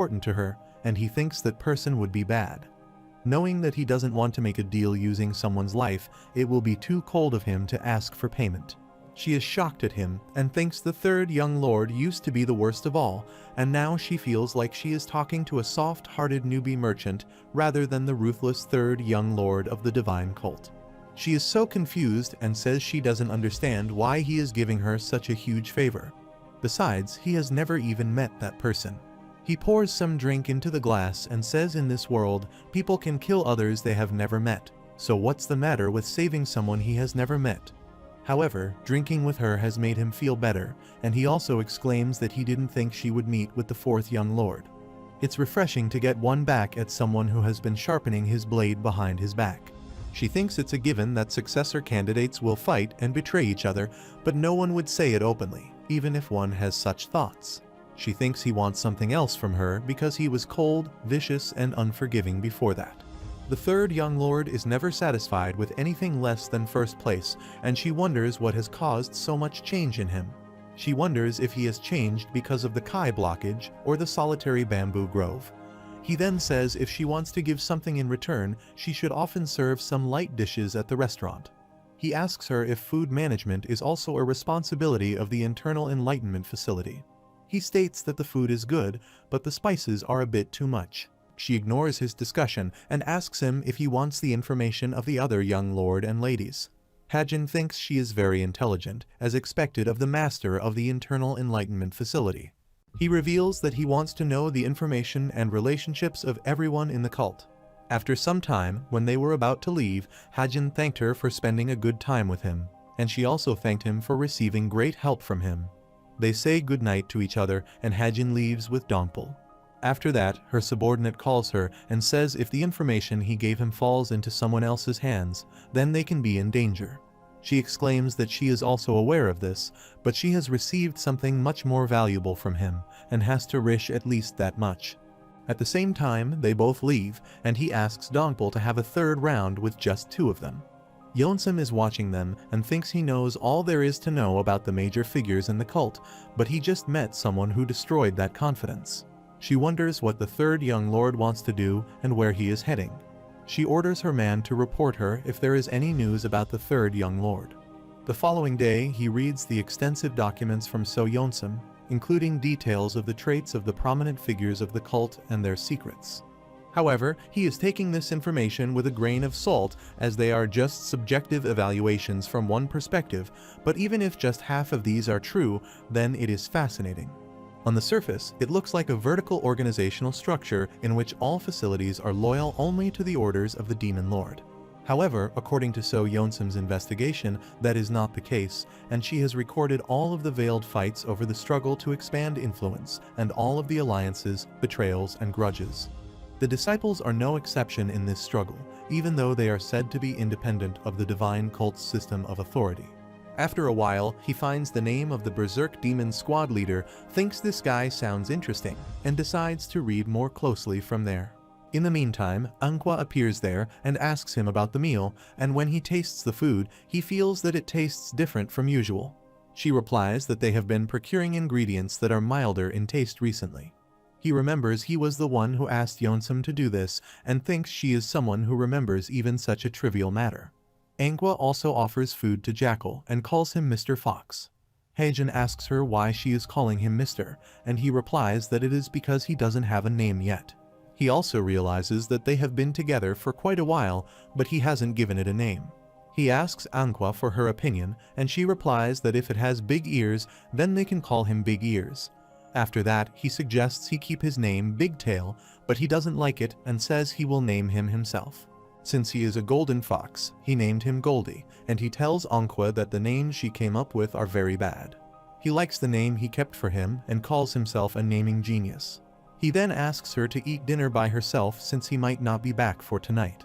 important to her, and he thinks that person would be bad. Knowing that he doesn't want to make a deal using someone's life, it will be too cold of him to ask for payment. She is shocked at him and thinks the third young lord used to be the worst of all, and now she feels like she is talking to a soft-hearted newbie merchant rather than the ruthless third young lord of the divine cult. She is so confused and says she doesn't understand why he is giving her such a huge favor. Besides, he has never even met that person. He pours some drink into the glass and says in this world, people can kill others they have never met, so what's the matter with saving someone he has never met? However, drinking with her has made him feel better, and he also exclaims that he didn't think she would meet with the fourth young lord. It's refreshing to get one back at someone who has been sharpening his blade behind his back. She thinks it's a given that successor candidates will fight and betray each other, but no one would say it openly, even if one has such thoughts. She thinks he wants something else from her because he was cold, vicious, and unforgiving before that. The third young lord is never satisfied with anything less than first place, and she wonders what has caused so much change in him. She wonders if he has changed because of the Kai blockage or the solitary bamboo grove. He then says if she wants to give something in return, she should often serve some light dishes at the restaurant. He asks her if food management is also a responsibility of the internal enlightenment facility. He states that the food is good, but the spices are a bit too much. She ignores his discussion and asks him if he wants the information of the other young lord and ladies. Hajin thinks she is very intelligent, as expected of the master of the internal enlightenment facility. He reveals that he wants to know the information and relationships of everyone in the cult. After some time, when they were about to leave, Hajin thanked her for spending a good time with him, and she also thanked him for receiving great help from him. They say goodnight to each other, and Hajin leaves with Dongpul. After that, her subordinate calls her and says if the information he gave him falls into someone else's hands, then they can be in danger. She exclaims that she is also aware of this, but she has received something much more valuable from him, and has to risk at least that much. At the same time, they both leave, and he asks Dongpul to have a third round with just two of them. Yeonsam is watching them and thinks he knows all there is to know about the major figures in the cult, but he just met someone who destroyed that confidence. She wonders what the third young lord wants to do and where he is heading. She orders her man to report her if there is any news about the third young lord. The following day, he reads the extensive documents from So Yeonsam, including details of the traits of the prominent figures of the cult and their secrets. However, he is taking this information with a grain of salt, as they are just subjective evaluations from one perspective, but even if just half of these are true, then it is fascinating. On the surface, it looks like a vertical organizational structure in which all facilities are loyal only to the orders of the Demon Lord. However, according to So Yeonsam's investigation, that is not the case, and she has recorded all of the veiled fights over the struggle to expand influence, and all of the alliances, betrayals, and grudges. The disciples are no exception in this struggle, even though they are said to be independent of the divine cult's system of authority. After a while, he finds the name of the Berserk Demon squad leader, thinks this guy sounds interesting, and decides to read more closely from there. In the meantime, Anhwa appears there and asks him about the meal, and when he tastes the food, he feels that it tastes different from usual. She replies that they have been procuring ingredients that are milder in taste recently. He remembers he was the one who asked Yeonsam to do this, and thinks she is someone who remembers even such a trivial matter. Anhwa also offers food to Jackal and calls him Mr. Fox. Hajin asks her why she is calling him Mr., and he replies that it is because he doesn't have a name yet. He also realizes that they have been together for quite a while, but he hasn't given it a name. He asks Anhwa for her opinion, and she replies that if it has big ears, then they can call him Big Ears. After that, he suggests he keep his name Big Tail, but he doesn't like it and says he will name him himself. Since he is a golden fox, he named him Goldie, and he tells Anhwa that the names she came up with are very bad. He likes the name he kept for him and calls himself a naming genius. He then asks her to eat dinner by herself since he might not be back for tonight.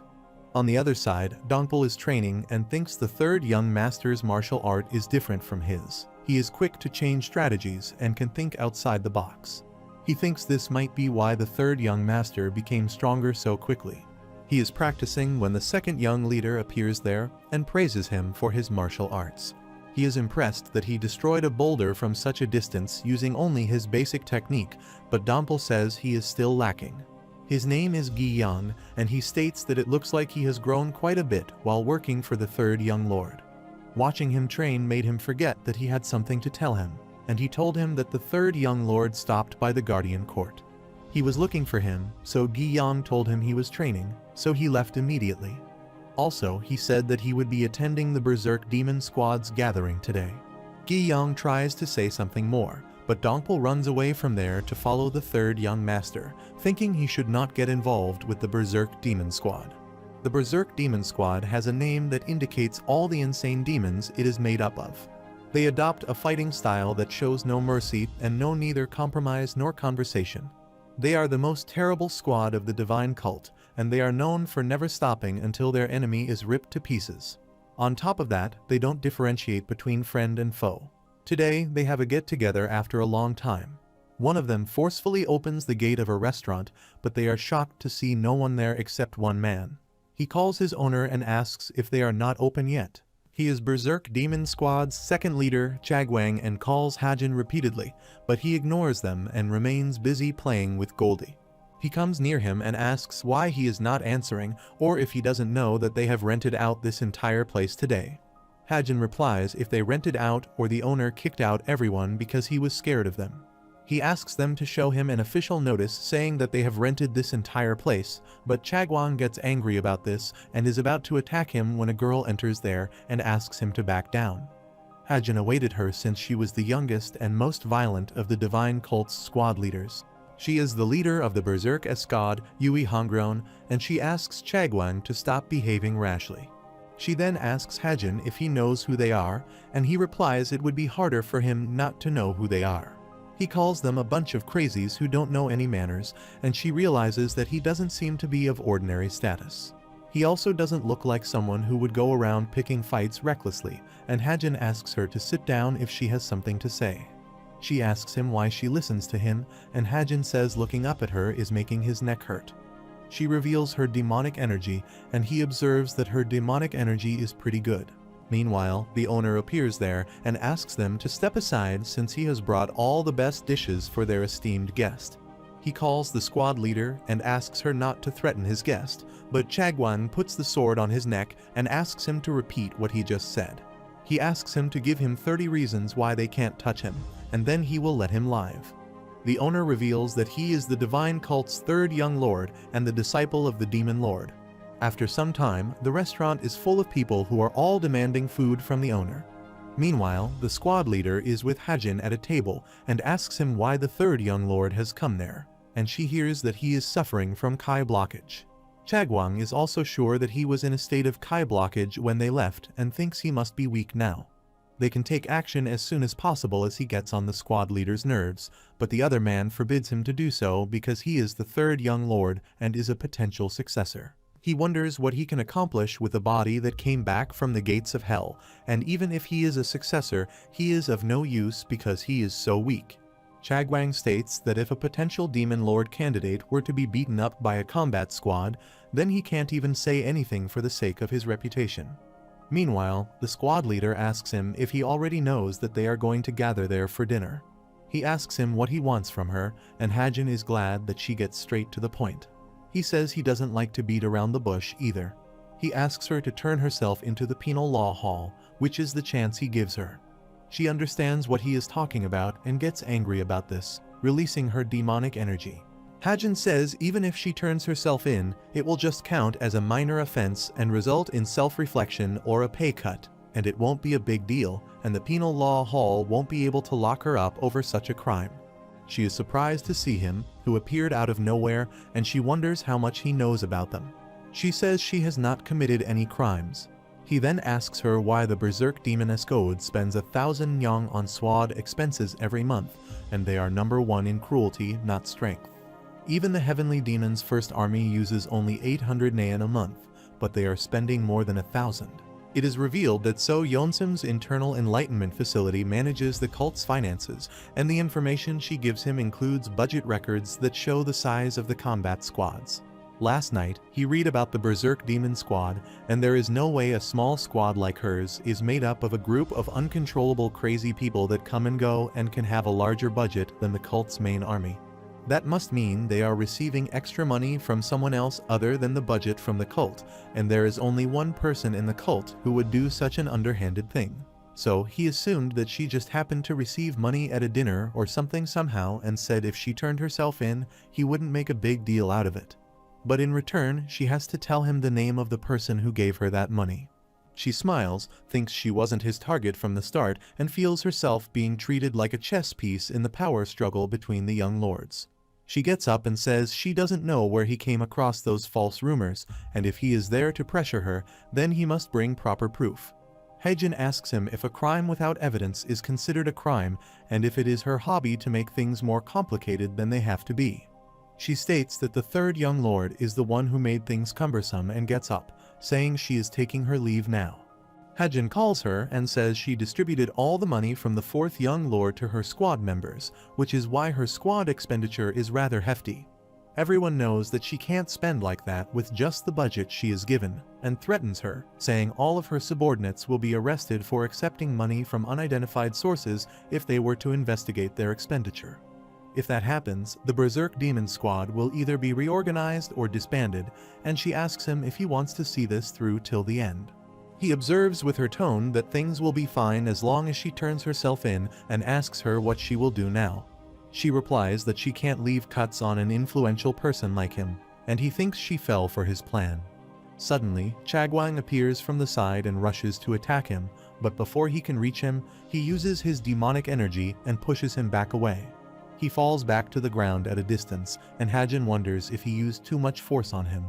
On the other side, Dongpul is training and thinks the third young master's martial art is different from his. He is quick to change strategies and can think outside the box. He thinks this might be why the third young master became stronger so quickly. He is practicing when the second young leader appears there and praises him for his martial arts. He is impressed that he destroyed a boulder from such a distance using only his basic technique, but Dompel says he is still lacking. His name is Gi-Yang, and he states that it looks like he has grown quite a bit while working for the third young lord. Watching him train made him forget that he had something to tell him, and he told him that the third young lord stopped by the guardian court. He was looking for him, so Gi-Yang told him he was training, so he left immediately. Also, he said that he would be attending the Berserk Demon Squad's gathering today. Gi-Yang tries to say something more, but Dompel runs away from there to follow the third young master, thinking he should not get involved with the Berserk Demon Squad. The Berserk Demon Squad has a name that indicates all the insane demons it is made up of. They adopt a fighting style that shows no mercy and know neither compromise nor conversation. They are the most terrible squad of the divine cult, and they are known for never stopping until their enemy is ripped to pieces. On top of that, they don't differentiate between friend and foe. Today, they have a get-together after a long time. One of them forcefully opens the gate of a restaurant, but they are shocked to see no one there except one man. He calls his owner and asks if they are not open yet. He is Berserk Demon Squad's second leader, Chagwang, and calls Hajin repeatedly, but he ignores them and remains busy playing with Goldie. He comes near him and asks why he is not answering, or if he doesn't know that they have rented out this entire place today. Hajin replies if they rented out or the owner kicked out everyone because he was scared of them. He asks them to show him an official notice saying that they have rented this entire place, but Chagwang gets angry about this and is about to attack him when a girl enters there and asks him to back down. Hajin awaited her since she was the youngest and most violent of the divine cult's squad leaders. She is the leader of the Berserk Escad, Yui Hongron, and she asks Chagwang to stop behaving rashly. She then asks Hajin if he knows who they are, and he replies it would be harder for him not to know who they are. He calls them a bunch of crazies who don't know any manners, and she realizes that he doesn't seem to be of ordinary status. He also doesn't look like someone who would go around picking fights recklessly, and Hajin asks her to sit down if she has something to say. She asks him why she listens to him, and Hajin says looking up at her is making his neck hurt. She reveals her demonic energy, and he observes that her demonic energy is pretty good. Meanwhile, the owner appears there and asks them to step aside since he has brought all the best dishes for their esteemed guest. He calls the squad leader and asks her not to threaten his guest, but Chagwang puts the sword on his neck and asks him to repeat what he just said. He asks him to give him 30 reasons why they can't touch him, and then he will let him live. The owner reveals that he is the divine cult's third young lord and the disciple of the demon lord. After some time, the restaurant is full of people who are all demanding food from the owner. Meanwhile, the squad leader is with Hajin at a table and asks him why the third young lord has come there, and she hears that he is suffering from Kai blockage. Chagwang is also sure that he was in a state of Kai blockage when they left and thinks he must be weak now. They can take action as soon as possible as he gets on the squad leader's nerves, but the other man forbids him to do so because he is the third young lord and is a potential successor. He wonders what he can accomplish with a body that came back from the gates of hell, and even if he is a successor, he is of no use because he is so weak. Chagwang states that if a potential demon lord candidate were to be beaten up by a combat squad, then he can't even say anything for the sake of his reputation. Meanwhile, the squad leader asks him if he already knows that they are going to gather there for dinner. He asks him what he wants from her, and Hajin is glad that she gets straight to the point. He says he doesn't like to beat around the bush either. He asks her to turn herself into the penal law hall, which is the chance he gives her. She understands what he is talking about and gets angry about this, releasing her demonic energy. Hajin says even if she turns herself in, it will just count as a minor offense and result in self-reflection or a pay cut, and it won't be a big deal, and the penal law hall won't be able to lock her up over such a crime. She is surprised to see him, who appeared out of nowhere, and she wonders how much he knows about them. She says she has not committed any crimes. He then asks her why the Berserk Demoness Code spends 1,000 yang on SWAD expenses every month, and they are number one in cruelty, not strength. Even the Heavenly Demon's first army uses only 800 nean a month, but they are spending more than 1,000. It is revealed that So Yeonsim's internal enlightenment facility manages the cult's finances, and the information she gives him includes budget records that show the size of the combat squads. Last night, he read about the Berserk Demon Squad, and there is no way a small squad like hers is made up of a group of uncontrollable crazy people that come and go and can have a larger budget than the cult's main army. That must mean they are receiving extra money from someone else other than the budget from the cult, and there is only one person in the cult who would do such an underhanded thing. So he assumed that she just happened to receive money at a dinner or something somehow and said if she turned herself in, he wouldn't make a big deal out of it. But in return, she has to tell him the name of the person who gave her that money. She smiles, thinks she wasn't his target from the start, and feels herself being treated like a chess piece in the power struggle between the young lords. She gets up and says she doesn't know where he came across those false rumors, and if he is there to pressure her, then he must bring proper proof. Hajin asks him if a crime without evidence is considered a crime, and if it is her hobby to make things more complicated than they have to be. She states that the third young lord is the one who made things cumbersome and gets up, saying she is taking her leave now. Hajin calls her and says she distributed all the money from the fourth young lord to her squad members, which is why her squad expenditure is rather hefty. Everyone knows that she can't spend like that with just the budget she is given, and threatens her, saying all of her subordinates will be arrested for accepting money from unidentified sources if they were to investigate their expenditure. If that happens, the Berserk Demon Squad will either be reorganized or disbanded, and she asks him if he wants to see this through till the end. He observes with her tone that things will be fine as long as she turns herself in and asks her what she will do now. She replies that she can't leave cuts on an influential person like him, and he thinks she fell for his plan. Suddenly, Chagwang appears from the side and rushes to attack him, but before he can reach him, he uses his demonic energy and pushes him back away. He falls back to the ground at a distance, and Hajin wonders if he used too much force on him.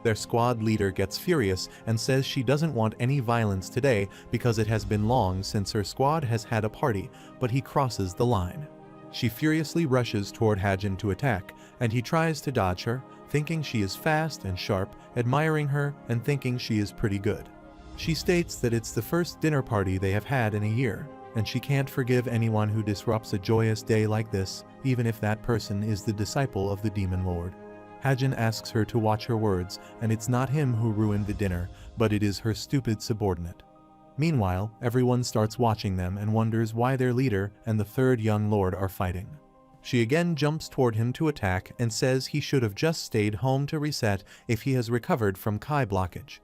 Their squad leader gets furious and says she doesn't want any violence today because it has been long since her squad has had a party, but he crosses the line. She furiously rushes toward Hajin to attack, and he tries to dodge her, thinking she is fast and sharp, admiring her and thinking she is pretty good. She states that it's the first dinner party they have had in a year, and she can't forgive anyone who disrupts a joyous day like this, even if that person is the disciple of the Demon Lord. Hajin asks her to watch her words, and it's not him who ruined the dinner, but it is her stupid subordinate. Meanwhile, everyone starts watching them and wonders why their leader and the third young lord are fighting. She again jumps toward him to attack and says he should have just stayed home to reset if he has recovered from Kai blockage.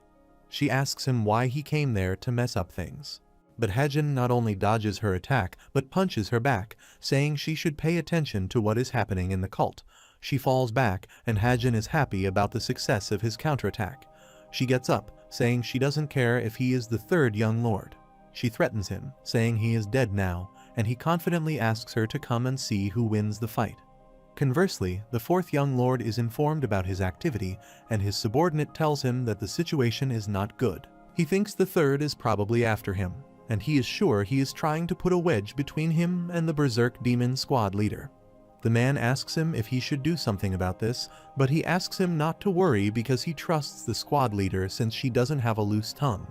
She asks him why he came there to mess up things. But Hajin not only dodges her attack, but punches her back, saying she should pay attention to what is happening in the cult. She falls back, and Hajin is happy about the success of his counterattack. She gets up, saying she doesn't care if he is the third young lord. She threatens him, saying he is dead now, and he confidently asks her to come and see who wins the fight. Conversely, the fourth young lord is informed about his activity, and his subordinate tells him that the situation is not good. He thinks the third is probably after him, and he is sure he is trying to put a wedge between him and the Berserk Demon Squad leader. The man asks him if he should do something about this, but he asks him not to worry because he trusts the squad leader since she doesn't have a loose tongue.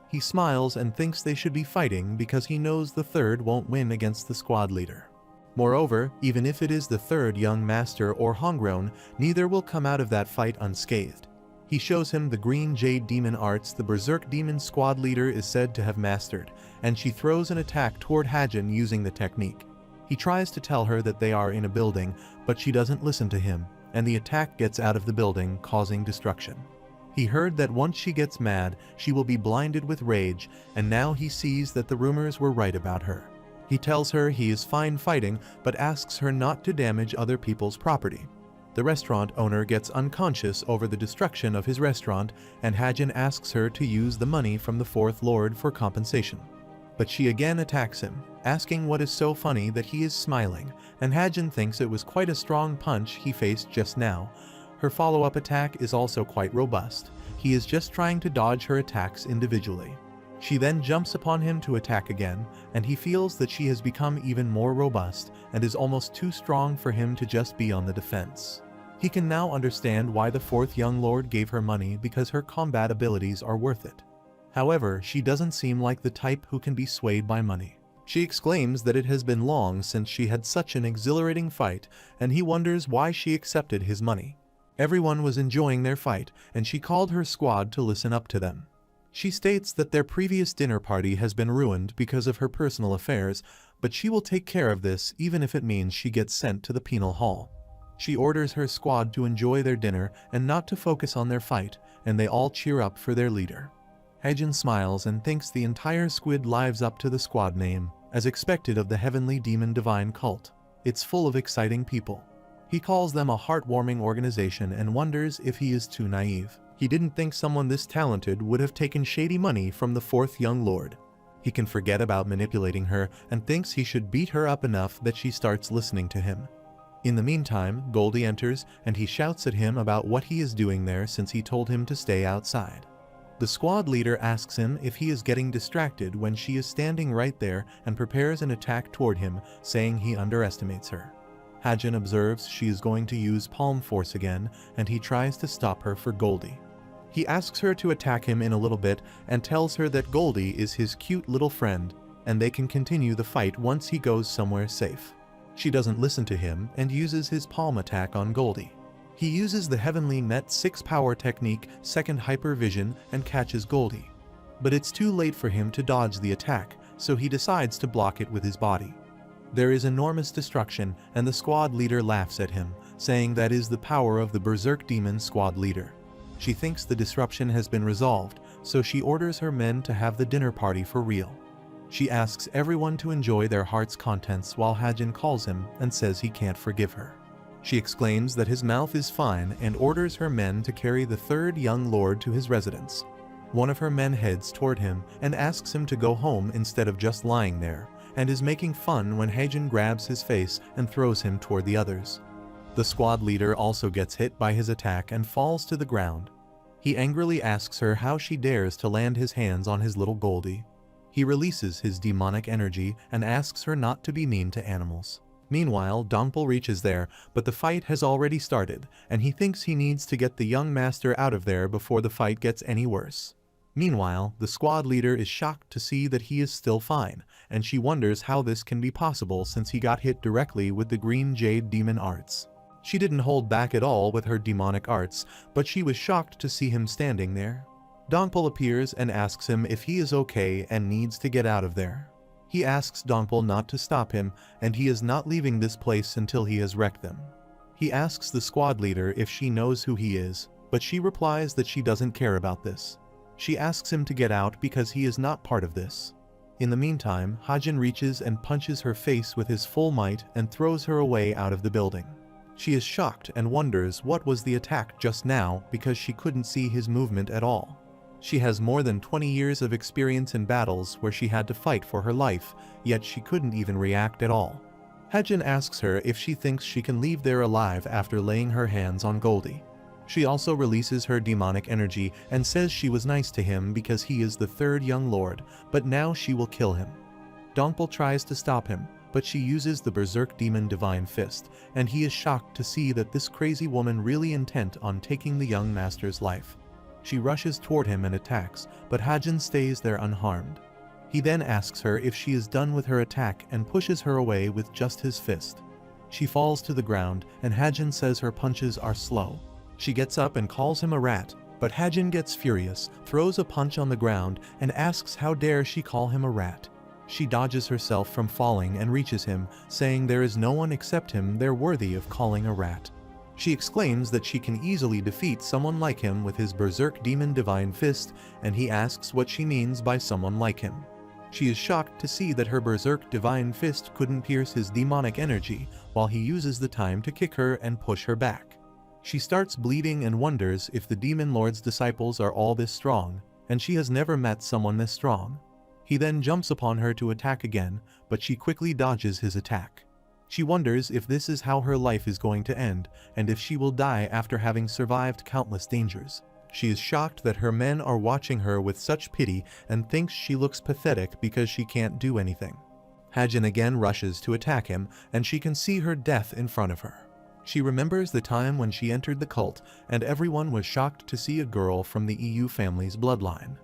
He smiles and thinks they should be fighting because he knows the third won't win against the squad leader. Moreover, even if it is the third young master or homegrown, neither will come out of that fight unscathed. He shows him the green jade demon arts the Berserk Demon Squad leader is said to have mastered, and she throws an attack toward Hajin using the technique. He tries to tell her that they are in a building, but she doesn't listen to him, and the attack gets out of the building, causing destruction. He heard that once she gets mad, she will be blinded with rage, and now he sees that the rumors were right about her. He tells her he is fine fighting, but asks her not to damage other people's property. The restaurant owner gets unconscious over the destruction of his restaurant, and Hajin asks her to use the money from the fourth lord for compensation. But she again attacks him, asking what is so funny that he is smiling, and Hajin thinks it was quite a strong punch he faced just now. Her follow-up attack is also quite robust. He is just trying to dodge her attacks individually. She then jumps upon him to attack again, and he feels that she has become even more robust and is almost too strong for him to just be on the defense. He can now understand why the fourth young lord gave her money because her combat abilities are worth it. However, she doesn't seem like the type who can be swayed by money. She exclaims that it has been long since she had such an exhilarating fight, and he wonders why she accepted his money. Everyone was enjoying their fight, and she called her squad to listen up to them. She states that their previous dinner party has been ruined because of her personal affairs, but she will take care of this even if it means she gets sent to the penal hall. She orders her squad to enjoy their dinner and not to focus on their fight, and they all cheer up for their leader. Hajin smiles and thinks the entire squid lives up to the squad name, as expected of the heavenly demon divine cult. It's full of exciting people. He calls them a heartwarming organization and wonders if he is too naive. He didn't think someone this talented would have taken shady money from the fourth young lord. He can forget about manipulating her and thinks he should beat her up enough that she starts listening to him. In the meantime, Goldie enters and he shouts at him about what he is doing there since he told him to stay outside. The squad leader asks him if he is getting distracted when she is standing right there and prepares an attack toward him, saying he underestimates her. Hajin observes she is going to use palm force again, and he tries to stop her for Goldie. He asks her to attack him in a little bit and tells her that Goldie is his cute little friend, and they can continue the fight once he goes somewhere safe. She doesn't listen to him and uses his palm attack on Goldie. He uses the heavenly net 6 power technique, second hypervision, and catches Goldie. But it's too late for him to dodge the attack, so he decides to block it with his body. There is enormous destruction, and the squad leader laughs at him, saying that is the power of the berserk demon squad leader. She thinks the disruption has been resolved, so she orders her men to have the dinner party for real. She asks everyone to enjoy their heart's contents while Hajin calls him and says he can't forgive her. She exclaims that his mouth is fine and orders her men to carry the third young lord to his residence. One of her men heads toward him and asks him to go home instead of just lying there, and is making fun when Hajin grabs his face and throws him toward the others. The squad leader also gets hit by his attack and falls to the ground. He angrily asks her how she dares to land his hands on his little Goldie. He releases his demonic energy and asks her not to be mean to animals. Meanwhile, Dongpul reaches there, but the fight has already started, and he thinks he needs to get the young master out of there before the fight gets any worse. Meanwhile, the squad leader is shocked to see that he is still fine, and she wonders how this can be possible since he got hit directly with the green jade demon arts. She didn't hold back at all with her demonic arts, but she was shocked to see him standing there. Dongpul appears and asks him if he is okay and needs to get out of there. He asks Dongpul not to stop him, and he is not leaving this place until he has wrecked them. He asks the squad leader if she knows who he is, but she replies that she doesn't care about this. She asks him to get out because he is not part of this. In the meantime, Hajin reaches and punches her face with his full might and throws her away out of the building. She is shocked and wonders what was the attack just now because she couldn't see his movement at all. She has more than 20 years of experience in battles where she had to fight for her life, yet she couldn't even react at all. Hajin asks her if she thinks she can leave there alive after laying her hands on Goldie. She also releases her demonic energy and says she was nice to him because he is the third young lord, but now she will kill him. Dongpul tries to stop him, but she uses the berserk demon divine fist, and he is shocked to see that this crazy woman really intent on taking the young master's life. She rushes toward him and attacks, but Hajin stays there unharmed. He then asks her if she is done with her attack and pushes her away with just his fist. She falls to the ground, and Hajin says her punches are slow. She gets up and calls him a rat, but Hajin gets furious, throws a punch on the ground, and asks how dare she call him a rat. She dodges herself from falling and reaches him, saying there is no one except him they're worthy of calling a rat. She exclaims that she can easily defeat someone like him with his berserk demon divine fist, and he asks what she means by someone like him. She is shocked to see that her berserk divine fist couldn't pierce his demonic energy, while he uses the time to kick her and push her back. She starts bleeding and wonders if the demon lord's disciples are all this strong, and she has never met someone this strong. He then jumps upon her to attack again, but she quickly dodges his attack. She wonders if this is how her life is going to end, and if she will die after having survived countless dangers. She is shocked that her men are watching her with such pity and thinks she looks pathetic because she can't do anything. Hajin again rushes to attack him, and she can see her death in front of her. She remembers the time when she entered the cult, and everyone was shocked to see a girl from the EU family's bloodline.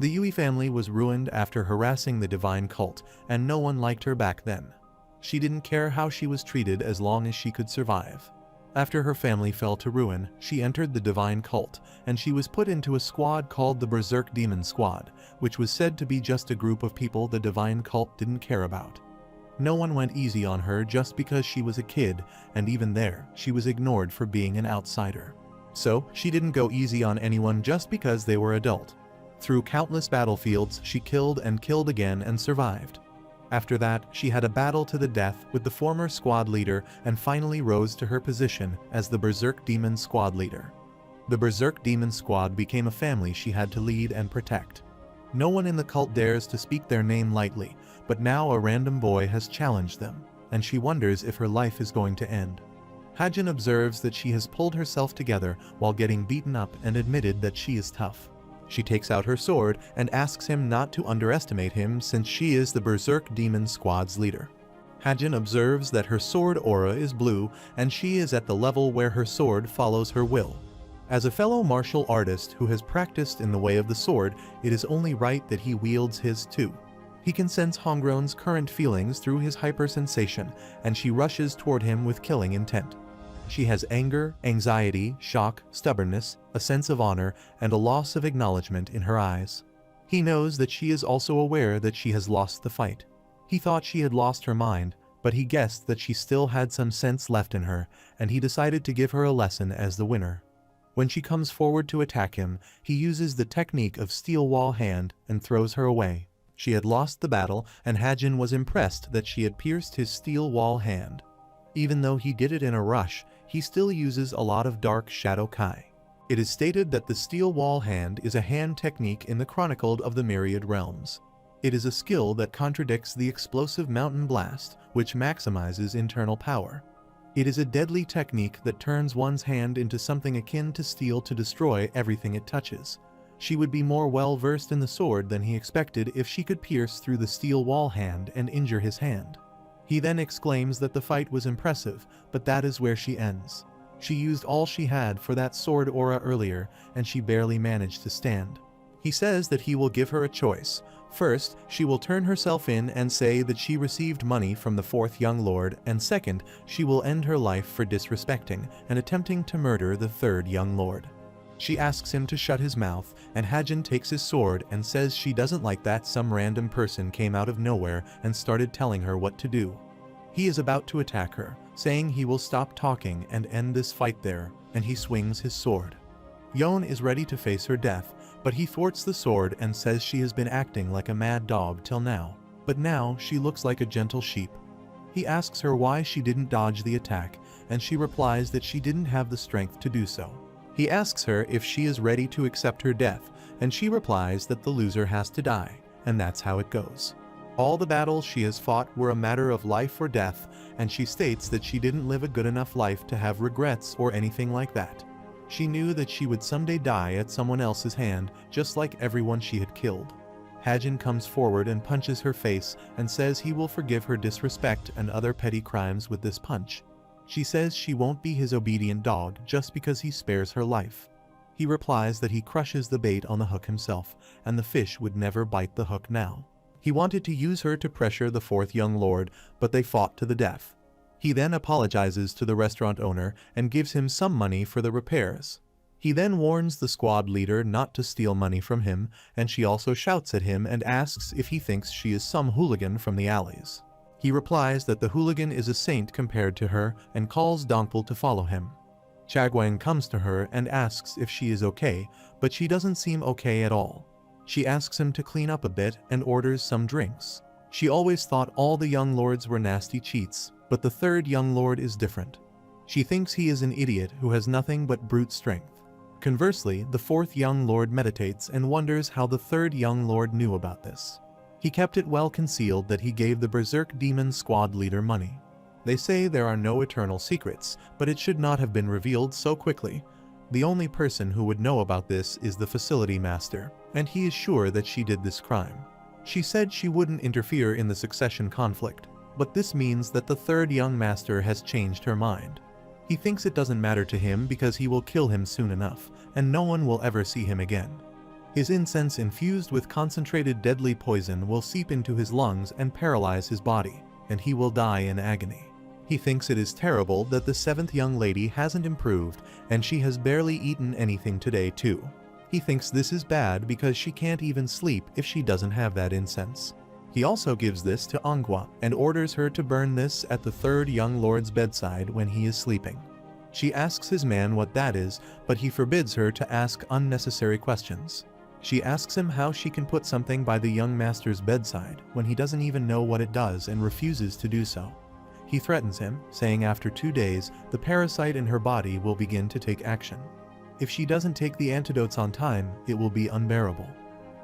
The Yui family was ruined after harassing the divine cult, and no one liked her back then. She didn't care how she was treated as long as she could survive. After her family fell to ruin, she entered the divine cult, and she was put into a squad called the Berserk Demon Squad, which was said to be just a group of people the divine cult didn't care about. No one went easy on her just because she was a kid, and even there, she was ignored for being an outsider. So, she didn't go easy on anyone just because they were adult. Through countless battlefields, she killed and killed again and survived. After that, she had a battle to the death with the former squad leader and finally rose to her position as the Berserk Demon Squad leader. The Berserk Demon Squad became a family she had to lead and protect. No one in the cult dares to speak their name lightly, but now a random boy has challenged them, and she wonders if her life is going to end. Hajin observes that she has pulled herself together while getting beaten up and admitted that she is tough. She takes out her sword and asks him not to underestimate him since she is the Berserk Demon Squad's leader. Hajin observes that her sword aura is blue and she is at the level where her sword follows her will. As a fellow martial artist who has practiced in the way of the sword, it is only right that he wields his too. He can sense Hongron's current feelings through his hypersensation, and she rushes toward him with killing intent. She has anger, anxiety, shock, stubbornness, a sense of honor, and a loss of acknowledgement in her eyes. He knows that she is also aware that she has lost the fight. He thought she had lost her mind, but he guessed that she still had some sense left in her, and he decided to give her a lesson as the winner. When she comes forward to attack him, he uses the technique of steel wall hand and throws her away. She had lost the battle, and Hajin was impressed that she had pierced his steel wall hand. Even though he did it in a rush, he still uses a lot of dark shadow kai. It is stated that the steel wall hand is a hand technique in the Chronicles of the Myriad Realms. It is a skill that contradicts the explosive mountain blast, which maximizes internal power. It is a deadly technique that turns one's hand into something akin to steel to destroy everything it touches. She would be more well-versed in the sword than he expected if she could pierce through the steel wall hand and injure his hand. He then exclaims that the fight was impressive, but that is where she ends. She used all she had for that sword aura earlier, and she barely managed to stand. He says that he will give her a choice. First, she will turn herself in and say that she received money from the fourth young lord, and second, she will end her life for disrespecting and attempting to murder the third young lord. She asks him to shut his mouth, and Hajin takes his sword and says she doesn't like that some random person came out of nowhere and started telling her what to do. He is about to attack her, saying he will stop talking and end this fight there, and he swings his sword. Yon is ready to face her death, but he thwarts the sword and says she has been acting like a mad dog till now, but now she looks like a gentle sheep. He asks her why she didn't dodge the attack, and she replies that she didn't have the strength to do so. He asks her if she is ready to accept her death, and she replies that the loser has to die, and that's how it goes. All the battles she has fought were a matter of life or death, and she states that she didn't live a good enough life to have regrets or anything like that. She knew that she would someday die at someone else's hand, just like everyone she had killed. Hajin comes forward and punches her face and says he will forgive her disrespect and other petty crimes with this punch. She says she won't be his obedient dog just because he spares her life. He replies that he crushes the bait on the hook himself, and the fish would never bite the hook now. He wanted to use her to pressure the fourth young lord, but they fought to the death. He then apologizes to the restaurant owner and gives him some money for the repairs. He then warns the squad leader not to steal money from him, and she also shouts at him and asks if he thinks she is some hooligan from the alleys. He replies that the hooligan is a saint compared to her and calls Dongpul to follow him. Chagwang comes to her and asks if she is okay, but she doesn't seem okay at all. She asks him to clean up a bit and orders some drinks. She always thought all the young lords were nasty cheats, but the third young lord is different. She thinks he is an idiot who has nothing but brute strength. Conversely, the fourth young lord meditates and wonders how the third young lord knew about this. He kept it well concealed that he gave the Berserk Demon Squad leader money. They say there are no eternal secrets, but it should not have been revealed so quickly. The only person who would know about this is the facility master, and he is sure that she did this crime. She said she wouldn't interfere in the succession conflict, but this means that the third young master has changed her mind. He thinks it doesn't matter to him because he will kill him soon enough, and no one will ever see him again. His incense infused with concentrated deadly poison will seep into his lungs and paralyze his body, and he will die in agony. He thinks it is terrible that the 7th young lady hasn't improved and she has barely eaten anything today too. He thinks this is bad because she can't even sleep if she doesn't have that incense. He also gives this to Anghwa and orders her to burn this at the 3rd young lord's bedside when he is sleeping. She asks his man what that is, but he forbids her to ask unnecessary questions. She asks him how she can put something by the young master's bedside when he doesn't even know what it does and refuses to do so. He threatens him, saying after 2 days, the parasite in her body will begin to take action. If she doesn't take the antidotes on time, it will be unbearable.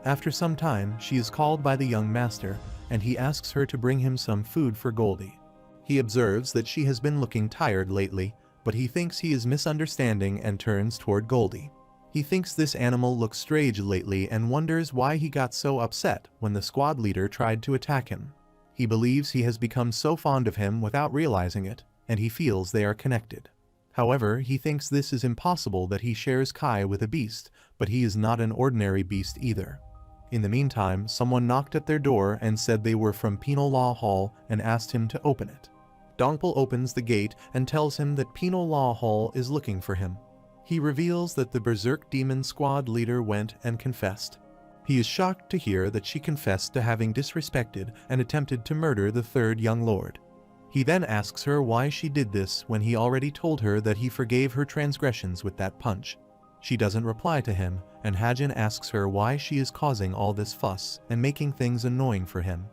After some time, she is called by the young master, and he asks her to bring him some food for Goldie. He observes that she has been looking tired lately, but he thinks he is misunderstanding and turns toward Goldie. He thinks this animal looks strange lately and wonders why he got so upset when the squad leader tried to attack him. He believes he has become so fond of him without realizing it, and he feels they are connected. However, he thinks this is impossible that he shares Kai with a beast, but he is not an ordinary beast either. In the meantime, someone knocked at their door and said they were from Penal Law Hall and asked him to open it. Dongpul opens the gate and tells him that Penal Law Hall is looking for him. He reveals that the Berserk Demon Squad leader went and confessed. He is shocked to hear that she confessed to having disrespected and attempted to murder the 3rd young lord. He then asks her why she did this when he already told her that he forgave her transgressions with that punch. She doesn't reply to him, and Hajin asks her why she is causing all this fuss and making things annoying for him.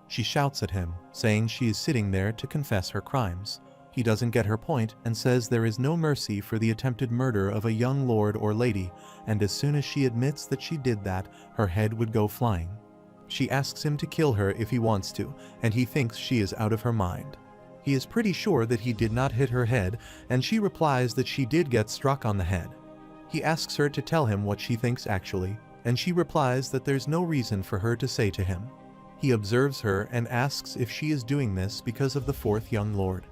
She shouts at him, saying she is sitting there to confess her crimes. He doesn't get her point and says there is no mercy for the attempted murder of a young lord or lady, and as soon as she admits that she did that, her head would go flying. She asks him to kill her if he wants to, and he thinks she is out of her mind. He is pretty sure that he did not hit her head, and she replies that she did get struck on the head. He asks her to tell him what she thinks actually, and she replies that there's no reason for her to say to him. He observes her and asks if she is doing this because of the 4th young lord.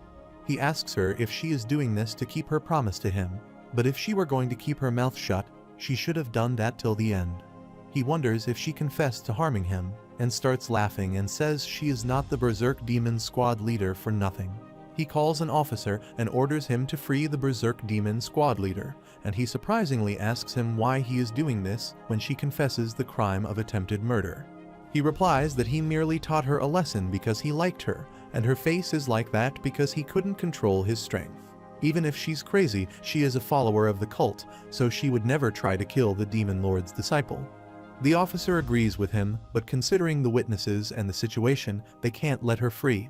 He asks her if she is doing this to keep her promise to him, but if she were going to keep her mouth shut, she should have done that till the end. He wonders if she confessed to harming him, and starts laughing and says she is not the Berserk Demon Squad leader for nothing. He calls an officer and orders him to free the Berserk Demon Squad leader, and he surprisingly asks him why he is doing this when she confesses the crime of attempted murder. He replies that he merely taught her a lesson because he liked her, and her face is like that because he couldn't control his strength. Even if she's crazy, she is a follower of the cult, so she would never try to kill the Demon Lord's disciple. The officer agrees with him, but considering the witnesses and the situation, they can't let her free.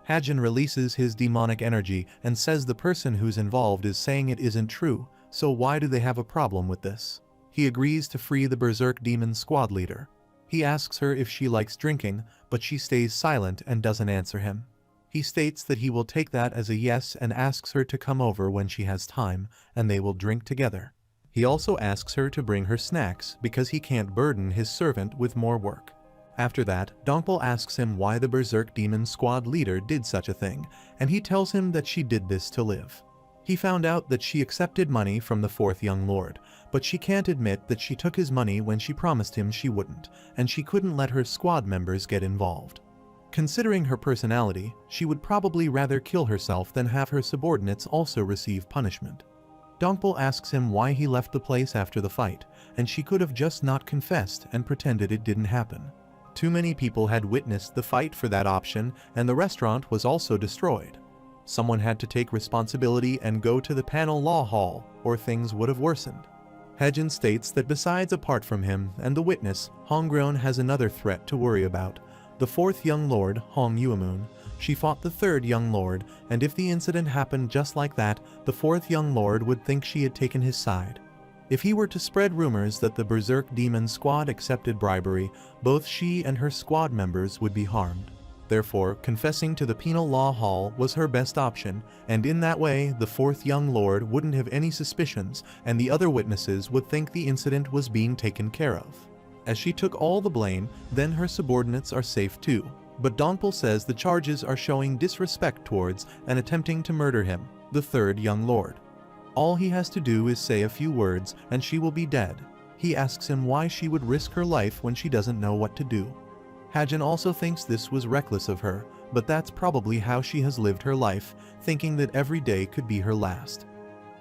Hajin releases his demonic energy and says the person who's involved is saying it isn't true, so why do they have a problem with this? He agrees to free the Berserk Demon Squad leader. He asks her if she likes drinking, but she stays silent and doesn't answer him. He states that he will take that as a yes and asks her to come over when she has time, and they will drink together. He also asks her to bring her snacks because he can't burden his servant with more work. After that, Dongpul asks him why the Berserk Demon Squad leader did such a thing, and he tells him that she did this to live. He found out that she accepted money from the 4th young lord, but she can't admit that she took his money when she promised him she wouldn't, and she couldn't let her squad members get involved. Considering her personality, she would probably rather kill herself than have her subordinates also receive punishment. Dongpul asks him why he left the place after the fight, and she could have just not confessed and pretended it didn't happen. Too many people had witnessed the fight for that option, and the restaurant was also destroyed. Someone had to take responsibility and go to the Penal Law Hall, or things would have worsened. Hajin states that besides apart from him and the witness, Hongryun has another threat to worry about. The 4th young lord, Hong Yuamun, she fought the 3rd young lord, and if the incident happened just like that, the 4th young lord would think she had taken his side. If he were to spread rumors that the Berserk Demon Squad accepted bribery, both she and her squad members would be harmed. Therefore, confessing to the Penal Law Hall was her best option, and in that way, the 4th young lord wouldn't have any suspicions, and the other witnesses would think the incident was being taken care of. As she took all the blame, then her subordinates are safe too. But Dongpul says the charges are showing disrespect towards and attempting to murder him, the 3rd young lord. All he has to do is say a few words, and she will be dead. He asks him why she would risk her life when she doesn't know what to do. Hajin also thinks this was reckless of her, but that's probably how she has lived her life, thinking that every day could be her last.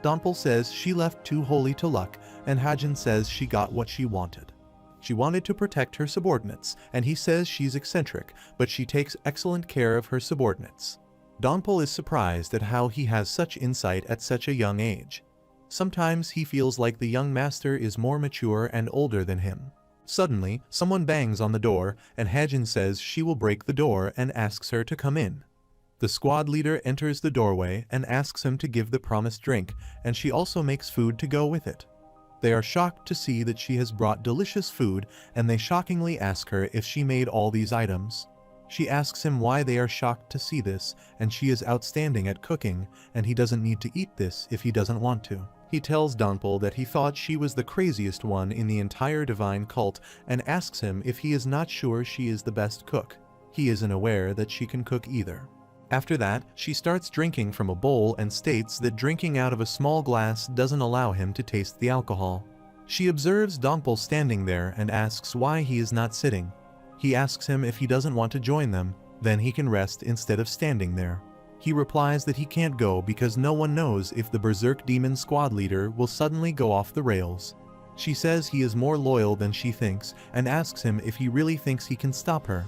Donpal says she left too holy to luck, and Hajin says she got what she wanted. She wanted to protect her subordinates, and he says she's eccentric, but she takes excellent care of her subordinates. Donpal is surprised at how he has such insight at such a young age. Sometimes he feels like the young master is more mature and older than him. Suddenly, someone bangs on the door, and Hajin says she will break the door and asks her to come in. The squad leader enters the doorway and asks him to give the promised drink, and she also makes food to go with it. They are shocked to see that she has brought delicious food, and they shockingly ask her if she made all these items. She asks him why they are shocked to see this, and she is outstanding at cooking, and he doesn't need to eat this if he doesn't want to. He tells Donpal that he thought she was the craziest one in the entire divine cult, and asks him if he is not sure she is the best cook. He isn't aware that she can cook either. After that, she starts drinking from a bowl and states that drinking out of a small glass doesn't allow him to taste the alcohol. She observes Donpal standing there and asks why he is not sitting. He asks him if he doesn't want to join them, then he can rest instead of standing there. He replies that he can't go because no one knows if the Berserk Demon squad leader will suddenly go off the rails. She says he is more loyal than she thinks and asks him if he really thinks he can stop her.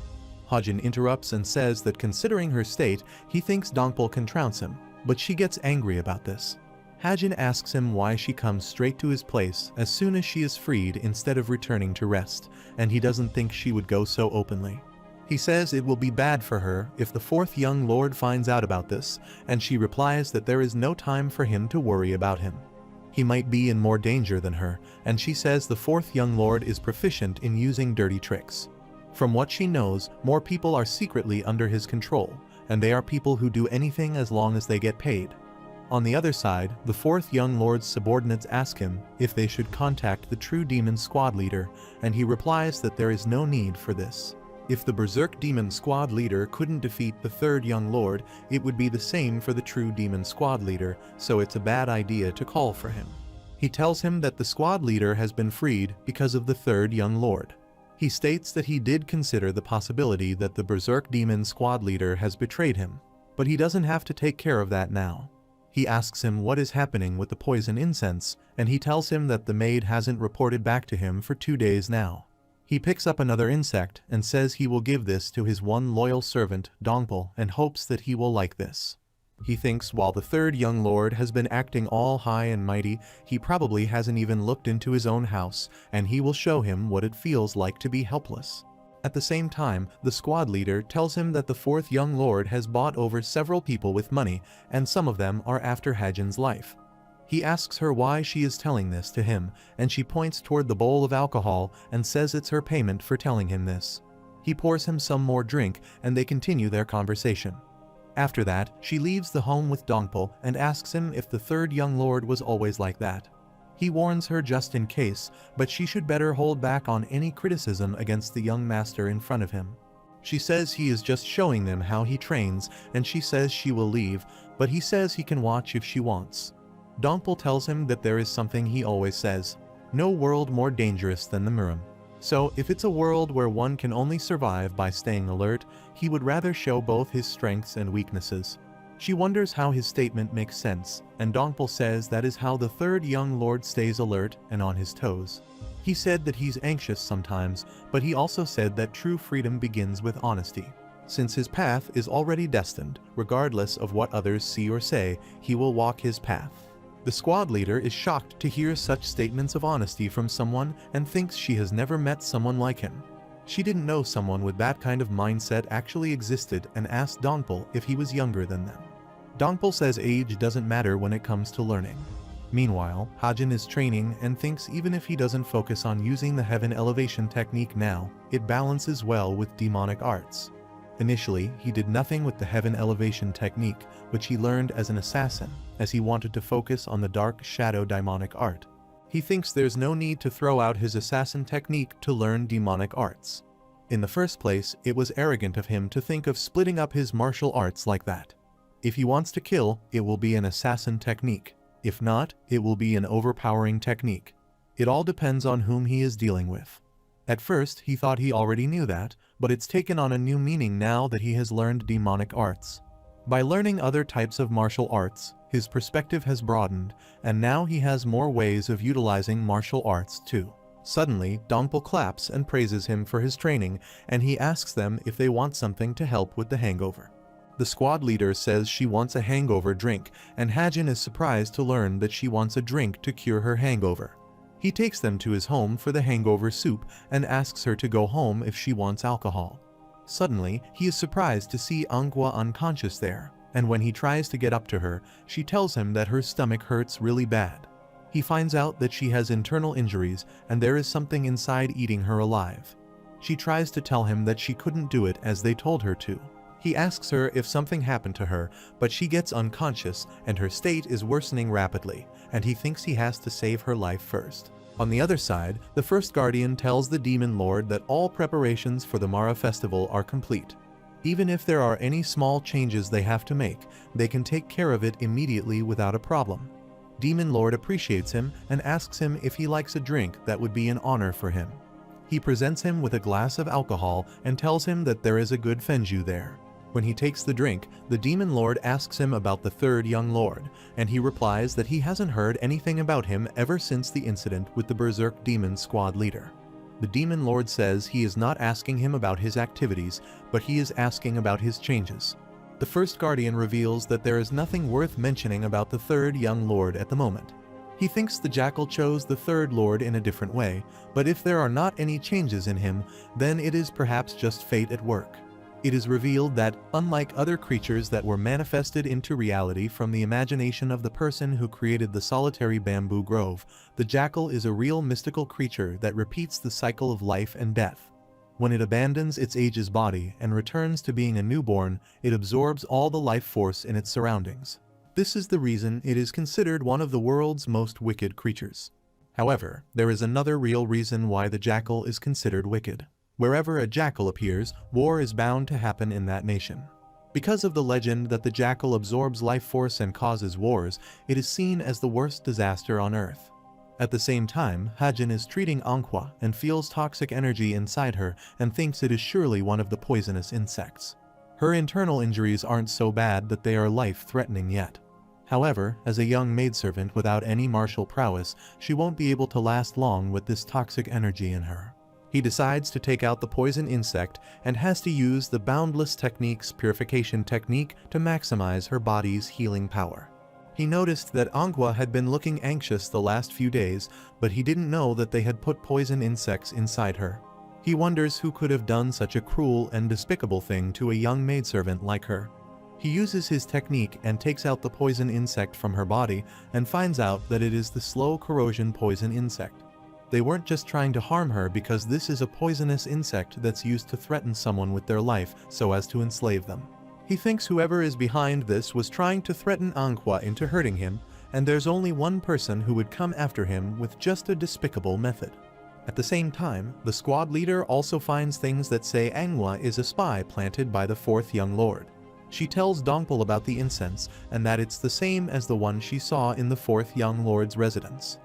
Hajin interrupts and says that considering her state, he thinks Donpal can trounce him, but she gets angry about this. Hajin asks him why she comes straight to his place as soon as she is freed instead of returning to rest, and he doesn't think she would go so openly. He says it will be bad for her if the fourth young lord finds out about this, and she replies that there is no time for him to worry about him. He might be in more danger than her, and she says the fourth young lord is proficient in using dirty tricks. From what she knows, more people are secretly under his control, and they are people who do anything as long as they get paid. On the other side, the fourth young lord's subordinates ask him if they should contact the true demon squad leader, and he replies that there is no need for this. If the Berserk Demon squad leader couldn't defeat the third young lord, it would be the same for the true demon squad leader, so it's a bad idea to call for him. He tells him that the squad leader has been freed because of the third young lord. He states that he did consider the possibility that the Berserk Demon squad leader has betrayed him, but he doesn't have to take care of that now. He asks him what is happening with the poison incense, and he tells him that the maid hasn't reported back to him for 2 days now. He picks up another insect and says he will give this to his one loyal servant, Donpal, and hopes that he will like this. He thinks while the third young lord has been acting all high and mighty, he probably hasn't even looked into his own house, and he will show him what it feels like to be helpless. At the same time, the squad leader tells him that the fourth young lord has bought over several people with money, and some of them are after Hajin's life. He asks her why she is telling this to him, and she points toward the bowl of alcohol and says it's her payment for telling him this. He pours him some more drink, and they continue their conversation. After that, she leaves the home with Donpal and asks him if the third young lord was always like that. He warns her just in case, but she should better hold back on any criticism against the young master in front of him. She says he is just showing them how he trains, and she says she will leave, but he says he can watch if she wants. Donpal tells him that there is something he always says: no world more dangerous than the Murim. So, if it's a world where one can only survive by staying alert, he would rather show both his strengths and weaknesses. She wonders how his statement makes sense, and Donpal says that is how the third young lord stays alert and on his toes. He said that he's anxious sometimes, but he also said that true freedom begins with honesty. Since his path is already destined, regardless of what others see or say, he will walk his path. The squad leader is shocked to hear such statements of honesty from someone and thinks she has never met someone like him. She didn't know someone with that kind of mindset actually existed and asked Donpal if he was younger than them. Donpal says age doesn't matter when it comes to learning. Meanwhile, Hajin is training and thinks even if he doesn't focus on using the heaven elevation technique now, it balances well with demonic arts. Initially, he did nothing with the heaven elevation technique, which he learned as an assassin, as he wanted to focus on the dark shadow demonic art. He thinks there's no need to throw out his assassin technique to learn demonic arts. In the first place, it was arrogant of him to think of splitting up his martial arts like that. If he wants to kill, it will be an assassin technique. If not, it will be an overpowering technique. It all depends on whom he is dealing with. At first, he thought he already knew that, but it's taken on a new meaning now that he has learned demonic arts. By learning other types of martial arts, his perspective has broadened, and now he has more ways of utilizing martial arts too. Suddenly, Dongpo claps and praises him for his training, and he asks them if they want something to help with the hangover. The squad leader says she wants a hangover drink, and Hajin is surprised to learn that she wants a drink to cure her hangover. He takes them to his home for the hangover soup and asks her to go home if she wants alcohol. Suddenly, he is surprised to see Anghwa unconscious there, and when he tries to get up to her, she tells him that her stomach hurts really bad. He finds out that she has internal injuries and there is something inside eating her alive. She tries to tell him that she couldn't do it as they told her to. He asks her if something happened to her, but she gets unconscious and her state is worsening rapidly, and he thinks he has to save her life first. On the other side, the first guardian tells the demon lord that all preparations for the Mara festival are complete. Even if there are any small changes they have to make, they can take care of it immediately without a problem. Demon Lord appreciates him and asks him if he likes a drink that would be an honor for him. He presents him with a glass of alcohol and tells him that there is a good fenju there. When he takes the drink, the Demon Lord asks him about the third young lord, and he replies that he hasn't heard anything about him ever since the incident with the Berserk Demon squad leader. The Demon Lord says he is not asking him about his activities, but he is asking about his changes. The first guardian reveals that there is nothing worth mentioning about the third young lord at the moment. He thinks the jackal chose the third lord in a different way, but if there are not any changes in him, then it is perhaps just fate at work. It is revealed that, unlike other creatures that were manifested into reality from the imagination of the person who created the solitary bamboo grove, the jackal is a real mystical creature that repeats the cycle of life and death. When it abandons its age's body and returns to being a newborn, it absorbs all the life force in its surroundings. This is the reason it is considered one of the world's most wicked creatures. However, there is another real reason why the jackal is considered wicked. Wherever a jackal appears, war is bound to happen in that nation. Because of the legend that the jackal absorbs life force and causes wars, it is seen as the worst disaster on Earth. At the same time, Hajin is treating Anghwa and feels toxic energy inside her and thinks it is surely one of the poisonous insects. Her internal injuries aren't so bad that they are life-threatening yet. However, as a young maidservant without any martial prowess, she won't be able to last long with this toxic energy in her. He decides to take out the poison insect and has to use the Boundless Technique's purification technique to maximize her body's healing power. He noticed that Anghwa had been looking anxious the last few days, but he didn't know that they had put poison insects inside her. He wonders who could have done such a cruel and despicable thing to a young maidservant like her. He uses his technique and takes out the poison insect from her body and finds out that it is the slow corrosion poison insect. They weren't just trying to harm her because this is a poisonous insect that's used to threaten someone with their life so as to enslave them. He thinks whoever is behind this was trying to threaten Anghwa into hurting him, and there's only one person who would come after him with just a despicable method. At the same time, the squad leader also finds things that say Anghwa is a spy planted by the fourth young lord. She tells Dongpul about the incense and that it's the same as the one she saw in the fourth young lord's residence.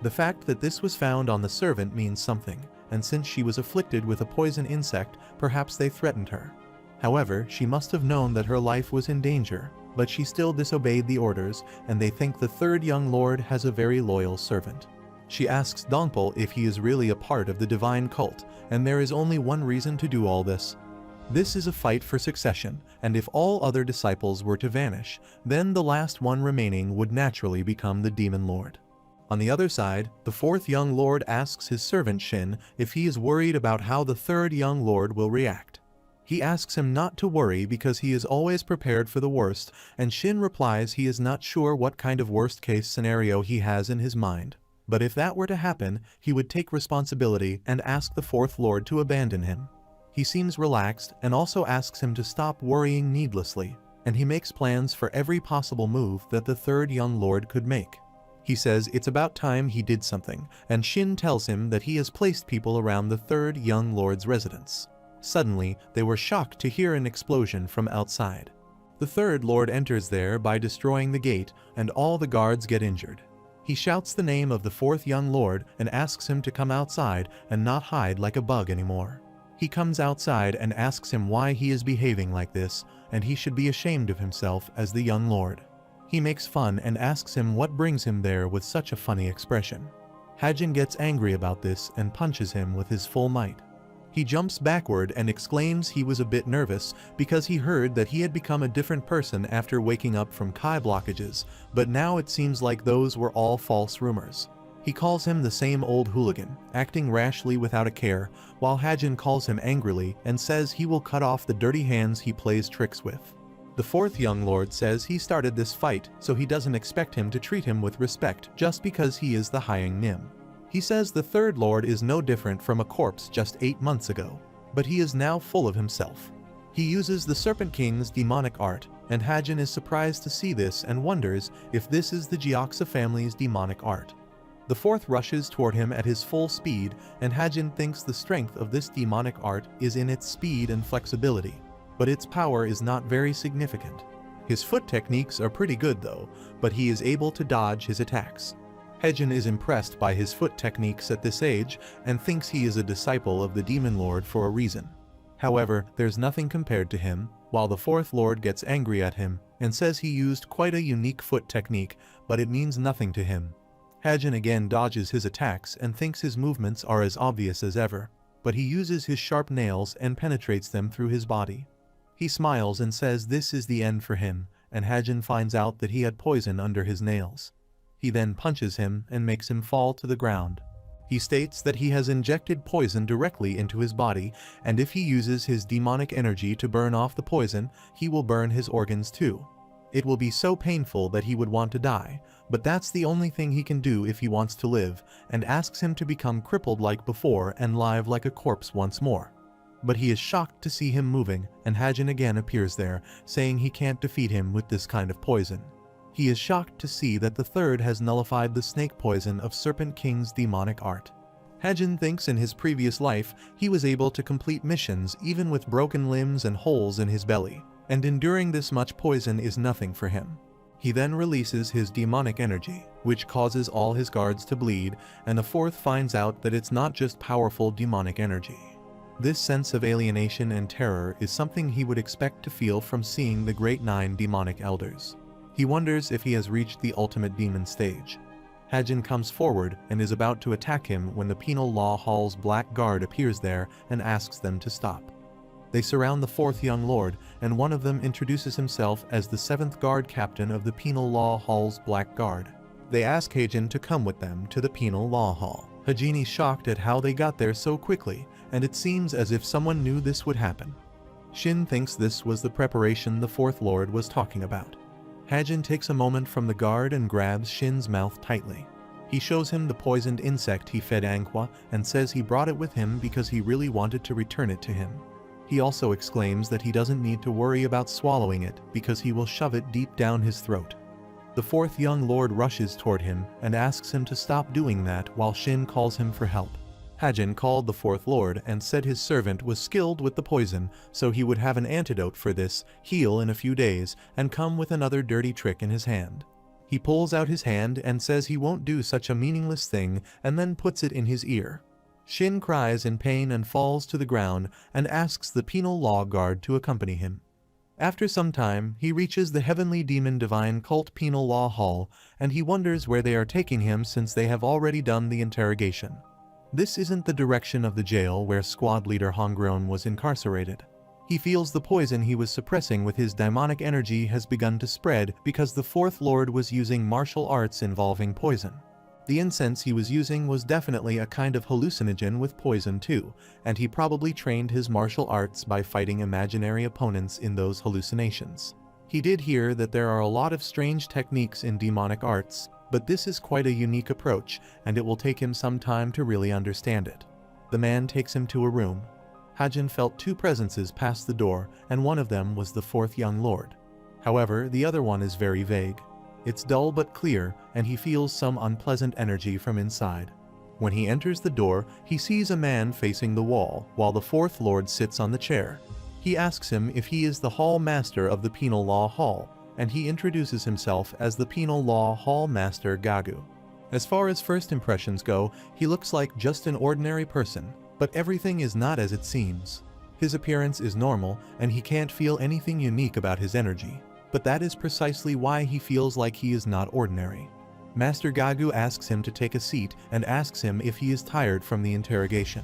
The fact that this was found on the servant means something, and since she was afflicted with a poison insect, perhaps they threatened her. However, she must have known that her life was in danger, but she still disobeyed the orders, and they think the third young lord has a very loyal servant. She asks Dongpul if he is really a part of the divine cult, and there is only one reason to do all this. This is a fight for succession, and if all other disciples were to vanish, then the last one remaining would naturally become the demon lord. On the other side, the fourth young lord asks his servant Shin if he is worried about how the third young lord will react. He asks him not to worry because he is always prepared for the worst, and Shin replies he is not sure what kind of worst-case scenario he has in his mind. But if that were to happen, he would take responsibility and ask the fourth lord to abandon him. He seems relaxed and also asks him to stop worrying needlessly, and he makes plans for every possible move that the third young lord could make. He says it's about time he did something, and Shin tells him that he has placed people around the third young lord's residence. Suddenly, they were shocked to hear an explosion from outside. The third lord enters there by destroying the gate, and all the guards get injured. He shouts the name of the fourth young lord and asks him to come outside and not hide like a bug anymore. He comes outside and asks him why he is behaving like this, and he should be ashamed of himself as the young lord. He makes fun and asks him what brings him there with such a funny expression. Hajin gets angry about this and punches him with his full might. He jumps backward and exclaims he was a bit nervous because he heard that he had become a different person after waking up from Kai blockages, but now it seems like those were all false rumors. He calls him the same old hooligan, acting rashly without a care, while Hajin calls him angrily and says he will cut off the dirty hands he plays tricks with. The fourth young lord says he started this fight, so he doesn't expect him to treat him with respect just because he is the Hyang Nim. He says the third lord is no different from a corpse just 8 months ago, but he is now full of himself. He uses the Serpent King's demonic art, and Hajin is surprised to see this and wonders if this is the Gyeoksa family's demonic art. The fourth rushes toward him at his full speed, and Hajin thinks the strength of this demonic art is in its speed and flexibility, but its power is not very significant. His foot techniques are pretty good though, but he is able to dodge his attacks. Hajin is impressed by his foot techniques at this age and thinks he is a disciple of the Demon Lord for a reason. However, there's nothing compared to him, while the fourth lord gets angry at him and says he used quite a unique foot technique, but it means nothing to him. Hajin again dodges his attacks and thinks his movements are as obvious as ever, but he uses his sharp nails and penetrates them through his body. He smiles and says this is the end for him, and Hajin finds out that he had poison under his nails. He then punches him and makes him fall to the ground. He states that he has injected poison directly into his body, and if he uses his demonic energy to burn off the poison, he will burn his organs too. It will be so painful that he would want to die, but that's the only thing he can do if he wants to live, and asks him to become crippled like before and live like a corpse once more. But he is shocked to see him moving, and Hajin again appears there, saying he can't defeat him with this kind of poison. He is shocked to see that the third has nullified the snake poison of Serpent King's demonic art. Hajin thinks in his previous life he was able to complete missions even with broken limbs and holes in his belly, and enduring this much poison is nothing for him. He then releases his demonic energy, which causes all his guards to bleed, and the fourth finds out that it's not just powerful demonic energy. This sense of alienation and terror is something he would expect to feel from seeing the Great Nine demonic elders. He wonders if he has reached the ultimate demon stage. Hajin comes forward and is about to attack him when the Penal Law Hall's black guard appears there and asks them to stop. They surround the fourth young lord, and one of them introduces himself as the 7th guard captain of the Penal Law Hall's black guard. They ask Hajin to come with them to the Penal Law Hall. Hajin is shocked at how they got there so quickly, and it seems as if someone knew this would happen. Shin thinks this was the preparation the fourth lord was talking about. Hajin takes a moment from the guard and grabs Shin's mouth tightly. He shows him the poisoned insect he fed Anhwa and says he brought it with him because he really wanted to return it to him. He also exclaims that he doesn't need to worry about swallowing it because he will shove it deep down his throat. The fourth young lord rushes toward him and asks him to stop doing that while Shin calls him for help. Hajin called the fourth lord and said his servant was skilled with the poison, so he would have an antidote for this, heal in a few days, and come with another dirty trick in his hand. He pulls out his hand and says he won't do such a meaningless thing and then puts it in his ear. Shin cries in pain and falls to the ground and asks the Penal Law Guard to accompany him. After some time, he reaches the Heavenly Demon Divine Cult Penal Law Hall, and he wonders where they are taking him since they have already done the interrogation. This isn't the direction of the jail where squad leader Hongron was incarcerated. He feels the poison he was suppressing with his demonic energy has begun to spread because the fourth lord was using martial arts involving poison. The incense he was using was definitely a kind of hallucinogen with poison too, and he probably trained his martial arts by fighting imaginary opponents in those hallucinations. He did hear that there are a lot of strange techniques in demonic arts, but this is quite a unique approach, and it will take him some time to really understand it. The man takes him to a room. Hajin felt 2 presences pass the door, and one of them was the fourth young lord. However, the other one is very vague. It's dull but clear, and he feels some unpleasant energy from inside. When he enters the door, he sees a man facing the wall, while the fourth lord sits on the chair. He asks him if he is the hall master of the Penal Law Hall, and he introduces himself as the Penal Law Hall Master Gagu. As far as first impressions go, he looks like just an ordinary person, but everything is not as it seems. His appearance is normal, and he can't feel anything unique about his energy, but that is precisely why he feels like he is not ordinary. Master Gagu asks him to take a seat and asks him if he is tired from the interrogation.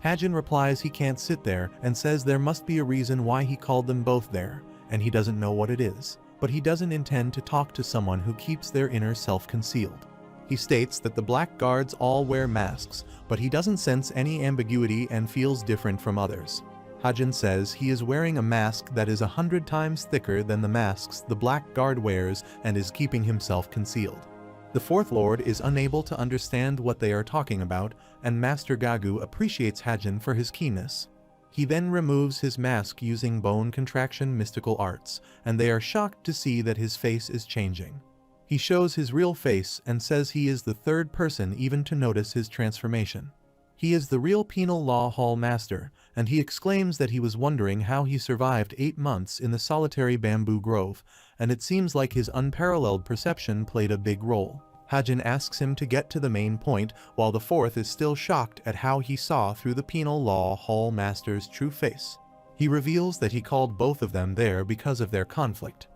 Hajin replies he can't sit there and says there must be a reason why he called them both there, and he doesn't know what it is, but he doesn't intend to talk to someone who keeps their inner self concealed. He states that the black guards all wear masks, but he doesn't sense any ambiguity and feels different from others. Hajin says he is wearing a mask that is 100 times thicker than the masks the black guard wears and is keeping himself concealed. The fourth lord is unable to understand what they are talking about, and Master Gagu appreciates Hajin for his keenness. He then removes his mask using bone contraction mystical arts, and they are shocked to see that his face is changing. He shows his real face and says he is the third person even to notice his transformation. He is the real penal law hall master, and he exclaims that he was wondering how he survived 8 months in the solitary bamboo grove, and it seems like his unparalleled perception played a big role. Hajin asks him to get to the main point, while the fourth is still shocked at how he saw through the penal law hall master's true face. He reveals that he called both of them there because of their conflict.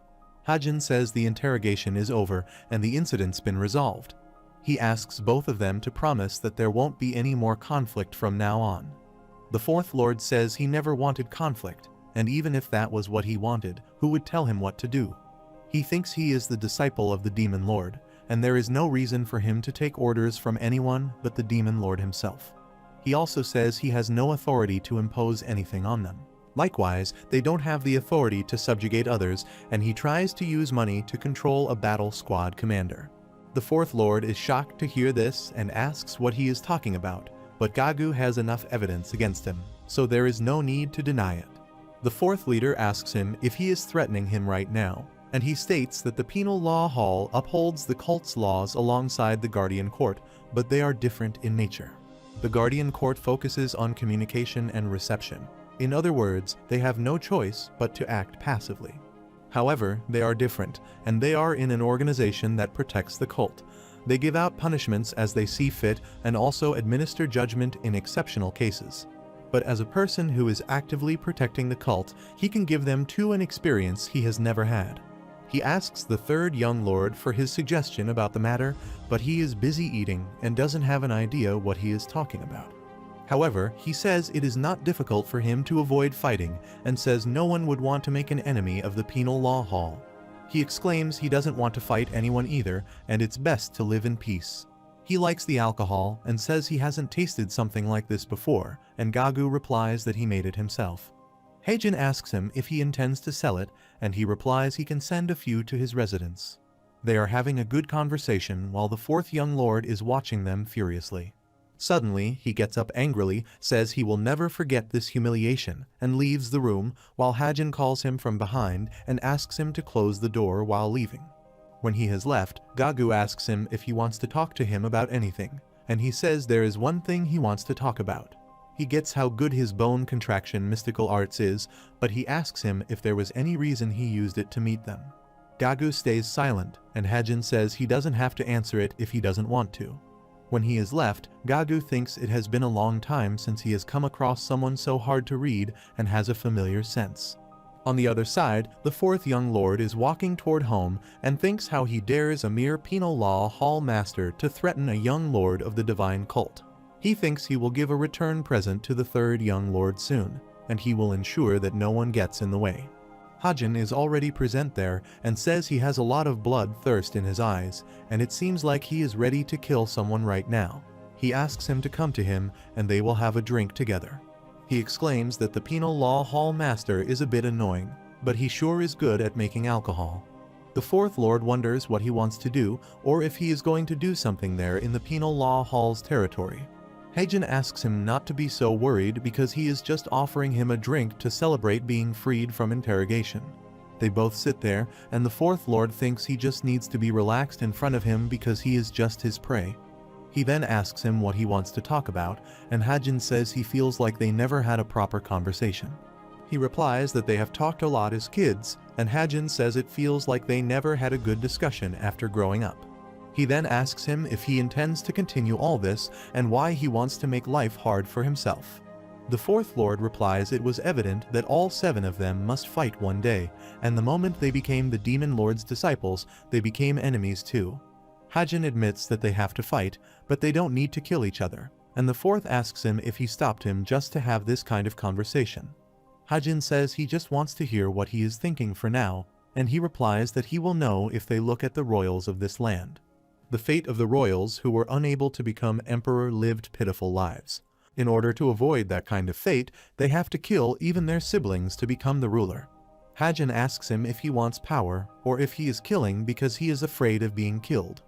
Hajin says the interrogation is over and the incident's been resolved. He asks both of them to promise that there won't be any more conflict from now on. The fourth lord says he never wanted conflict, and even if that was what he wanted, who would tell him what to do? He thinks he is the disciple of the demon lord, and there is no reason for him to take orders from anyone but the demon lord himself. He also says he has no authority to impose anything on them. Likewise, they don't have the authority to subjugate others, and he tries to use money to control a battle squad commander. The fourth lord is shocked to hear this and asks what he is talking about, but Gagu has enough evidence against him, so there is no need to deny it. The fourth leader asks him if he is threatening him right now, and he states that the penal law hall upholds the cult's laws alongside the guardian court, but they are different in nature. The guardian court focuses on communication and reception. In other words, they have no choice but to act passively. However, they are different, and they are in an organization that protects the cult. They give out punishments as they see fit and also administer judgment in exceptional cases. But as a person who is actively protecting the cult, he can give them to an experience he has never had. He asks the third young lord for his suggestion about the matter, but he is busy eating and doesn't have an idea what he is talking about. However, he says it is not difficult for him to avoid fighting and says no one would want to make an enemy of the penal law hall. He exclaims he doesn't want to fight anyone either, and it's best to live in peace. He likes the alcohol and says he hasn't tasted something like this before, and Gagu replies that he made it himself. Heijin asks him if he intends to sell it, and he replies he can send a few to his residence. They are having a good conversation while the fourth young lord is watching them furiously. Suddenly, he gets up angrily, says he will never forget this humiliation, and leaves the room, while Hajin calls him from behind and asks him to close the door while leaving. When he has left, Gagu asks him if he wants to talk to him about anything, and he says there is one thing he wants to talk about. He gets how good his bone contraction mystical arts is, but he asks him if there was any reason he used it to meet them. Gagu stays silent, and Hajin says he doesn't have to answer it if he doesn't want to. When he is left, Gagu thinks it has been a long time since he has come across someone so hard to read and has a familiar sense. On the other side, the fourth young lord is walking toward home and thinks how he dares a mere penal law hall master to threaten a young lord of the divine cult. He thinks he will give a return present to the third young lord soon, and he will ensure that no one gets in the way. Hajin is already present there and says he has a lot of bloodthirst in his eyes, and it seems like he is ready to kill someone right now. He asks him to come to him and they will have a drink together. He exclaims that the penal law hall master is a bit annoying, but he sure is good at making alcohol. The fourth lord wonders what he wants to do, or if he is going to do something there in the penal law hall's territory. Heijin asks him not to be so worried because he is just offering him a drink to celebrate being freed from interrogation. They both sit there, and the fourth lord thinks he just needs to be relaxed in front of him because he is just his prey. He then asks him what he wants to talk about, and Hajin says he feels like they never had a proper conversation. He replies that they have talked a lot as kids, and Hajin says it feels like they never had a good discussion after growing up. He then asks him if he intends to continue all this and why he wants to make life hard for himself. The fourth lord replies it was evident that all 7 of them must fight one day, and the moment they became the demon lord's disciples, they became enemies too. Hajin admits that they have to fight, but they don't need to kill each other, and the fourth asks him if he stopped him just to have this kind of conversation. Hajin says he just wants to hear what he is thinking for now, and he replies that he will know if they look at the royals of this land. The fate of the royals who were unable to become emperor lived pitiful lives. In order to avoid that kind of fate, they have to kill even their siblings to become the ruler. Hajin asks him if he wants power, or if he is killing because he is afraid of being killed.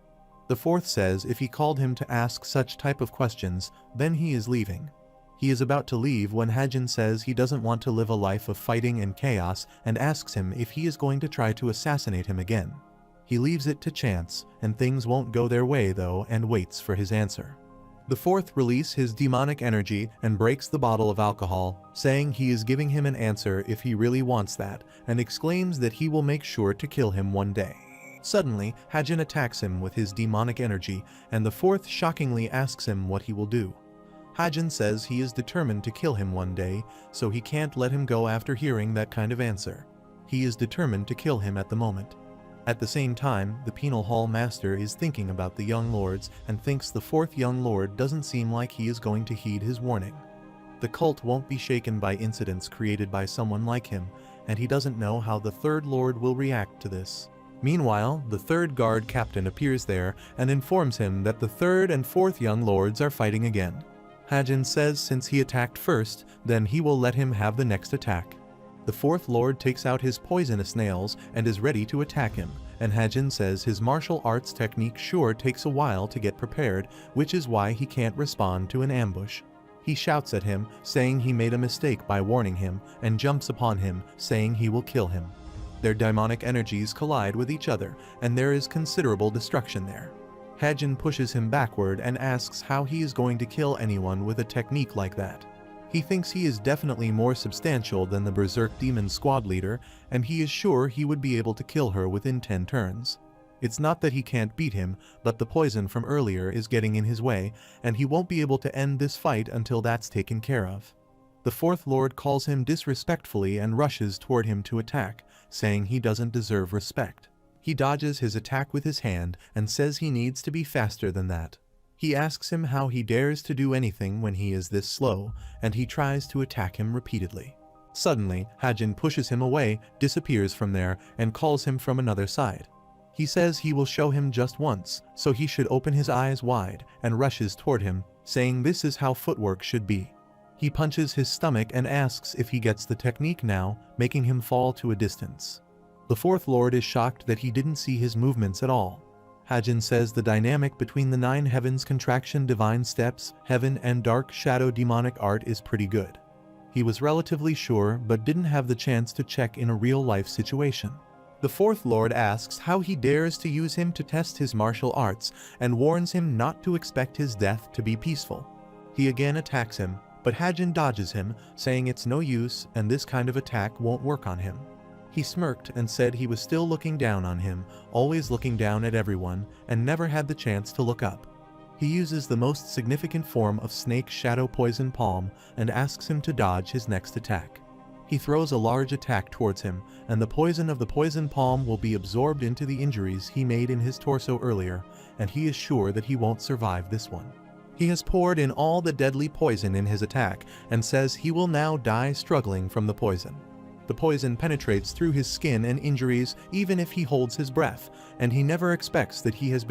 The fourth says if he called him to ask such type of questions, then he is leaving. He is about to leave when Hajin says he doesn't want to live a life of fighting and chaos and asks him if he is going to try to assassinate him again. He leaves it to chance, and things won't go their way though, and waits for his answer. The fourth releases his demonic energy and breaks the bottle of alcohol, saying he is giving him an answer if he really wants that, and exclaims that he will make sure to kill him one day. Suddenly, Hajin attacks him with his demonic energy, and the fourth shockingly asks him what he will do. Hajin says he is determined to kill him one day, so he can't let him go after hearing that kind of answer. He is determined to kill him at the moment. At the same time, the penal hall master is thinking about the young lords and thinks the fourth young lord doesn't seem like he is going to heed his warning. The cult won't be shaken by incidents created by someone like him, and he doesn't know how the third lord will react to this. Meanwhile, the third guard captain appears there and informs him that the third and fourth young lords are fighting again. Hajin says since he attacked first, then he will let him have the next attack. The fourth lord takes out his poisonous nails and is ready to attack him, and Hajin says his martial arts technique sure takes a while to get prepared, which is why he can't respond to an ambush. He shouts at him, saying he made a mistake by warning him, and jumps upon him, saying he will kill him. Their demonic energies collide with each other, and there is considerable destruction there. Hajin pushes him backward and asks how he is going to kill anyone with a technique like that. He thinks he is definitely more substantial than the Berserk Demon squad leader, and he is sure he would be able to kill her within 10 turns. It's not that he can't beat him, but the poison from earlier is getting in his way, and he won't be able to end this fight until that's taken care of. The fourth lord calls him disrespectfully and rushes toward him to attack, saying he doesn't deserve respect. He dodges his attack with his hand and says he needs to be faster than that. He asks him how he dares to do anything when he is this slow, and he tries to attack him repeatedly. Suddenly, Hajin pushes him away, disappears from there, and calls him from another side. He says he will show him just once, so he should open his eyes wide, and rushes toward him, saying this is how footwork should be. He punches his stomach and asks if he gets the technique now, making him fall to a distance. The fourth lord is shocked that he didn't see his movements at all. Hajin says the dynamic between the 9 heavens contraction divine steps, heaven and dark shadow demonic art is pretty good. He was relatively sure but didn't have the chance to check in a real-life situation. The fourth lord asks how he dares to use him to test his martial arts and warns him not to expect his death to be peaceful. He again attacks him, but Hajin dodges him, saying it's no use and this kind of attack won't work on him. He smirked and said he was still looking down on him, always looking down at everyone, and never had the chance to look up. He uses the most significant form of Snake Shadow Poison Palm and asks him to dodge his next attack. He throws a large attack towards him, and the poison of the poison palm will be absorbed into the injuries he made in his torso earlier, and he is sure that he won't survive this one. He has poured in all the deadly poison in his attack and says he will now die struggling from the poison. The poison penetrates through his skin and injuries even if he holds his breath, and he never expects that he has been